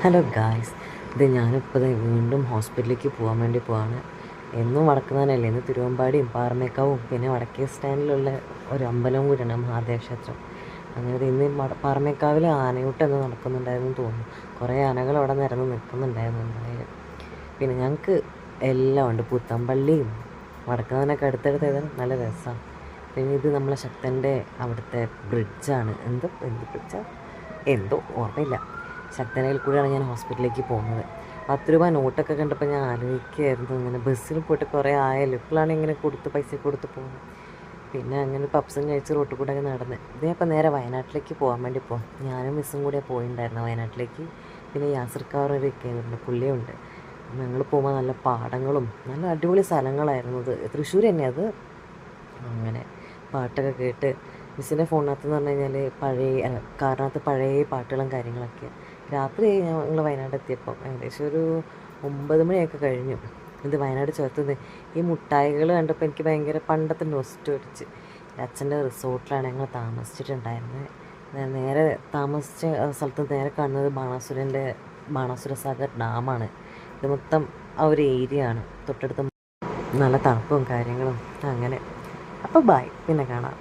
Hello guys, ഇത് ഞാനിപ്പോൾ വീണ്ടും ഹോസ്പിറ്റലിലേക്ക് പോകാൻ വേണ്ടി പോവാണ്. എന്നും വടക്കുന്നതന്നെയല്ലേ, ഇന്ന് തിരുവമ്പാടിയും പാറമേക്കാവും പിന്നെ വടക്കേ സ്റ്റാൻഡിലുള്ള ഒരു അമ്പലവും കൂടിയാണ്, മഹാദേവ ക്ഷേത്രം. അങ്ങനെ ഇന്ന് പാറമേക്കാവിൽ ആനയൂട്ട് എന്ന് നടക്കുന്നുണ്ടായിരുന്നു തോന്നുന്നു. കുറേ ആനകൾ അവിടെ നിരന്ന് നിൽക്കുന്നുണ്ടായിരുന്നു എന്തായാലും. പിന്നെ ഞങ്ങൾക്ക് എല്ലാം ഉണ്ട്, പുത്തമ്പള്ളിയും വടക്കുന്നതിനൊക്കെ അടുത്തടുത്ത് നല്ല രസമാണ്. പിന്നെ ഇത് നമ്മളെ ശക്തൻ്റെ അവിടുത്തെ ബ്രിഡ്ജാണ്. എന്ത് ബ്രിഡ്ജാണ് എന്തോ ഓർമ്മയില്ല. ശക്തനയിൽ കൂടിയാണ് ഞാൻ ഹോസ്പിറ്റലിലേക്ക് പോകുന്നത്. 10 രൂപ നോട്ടൊക്കെ കണ്ടപ്പോൾ ഞാൻ ആലോചിക്കുകയായിരുന്നു, ഇങ്ങനെ ബസ്സിൽ പോയിട്ട് കുറേ ആയാലും ഇപ്പോഴാണ് ഇങ്ങനെ പൈസ കൊടുത്ത് പോകുന്നത്. പിന്നെ അങ്ങനെ പപ്സും കഴിച്ച് റോട്ടിൽ കൂടെ ഒക്കെ നടന്ന് ഇതേപ്പം നേരെ വയനാട്ടിലേക്ക് പോകാൻ വേണ്ടി പോകാം. ഞാനും മിസ്സും കൂടെ പോയിട്ടുണ്ടായിരുന്നു വയനാട്ടിലേക്ക്. പിന്നെ യാസർക്കാരൊക്കെ ഉണ്ട്, പുള്ളിയുണ്ട്. ഞങ്ങൾ പോകുമ്പോൾ നല്ല പാടങ്ങളും നല്ല അടിപൊളി സ്ഥലങ്ങളായിരുന്നു. അത് തൃശ്ശൂർ തന്നെ അത്. അങ്ങനെ പാട്ടൊക്കെ കേട്ട് മിസ്സിൻ്റെ ഫോണിനകത്ത് എന്ന് പറഞ്ഞു കഴിഞ്ഞാൽ കാറിനകത്ത് പഴയ പാട്ടുകളും കാര്യങ്ങളൊക്കെ. രാത്രി ഞങ്ങൾ വയനാട് എത്തിയപ്പോൾ ഏകദേശം ഒരു 9 മണിയൊക്കെ കഴിഞ്ഞു. ഇത് വയനാട് ചേർത്തത് ഈ മുട്ടായികൾ കണ്ടപ്പോൾ എനിക്ക് ഭയങ്കര പണ്ടത്തെ നൊസ്റ്റു അടിച്ച്. അച്ഛൻ്റെ റിസോർട്ടിലാണ് ഞങ്ങൾ താമസിച്ചിട്ടുണ്ടായിരുന്നത്. നേരെ താമസിച്ച സ്ഥലത്ത് നേരെ കാണുന്നത് ബാണാസുര സാഗർ ഡാമാണ്. ഇത് മൊത്തം ആ ഒരു ഏരിയ ആണ്. തൊട്ടടുത്ത് നല്ല തണുപ്പും കാര്യങ്ങളും. അങ്ങനെ അപ്പോൾ ബൈ, പിന്നെ കാണാം.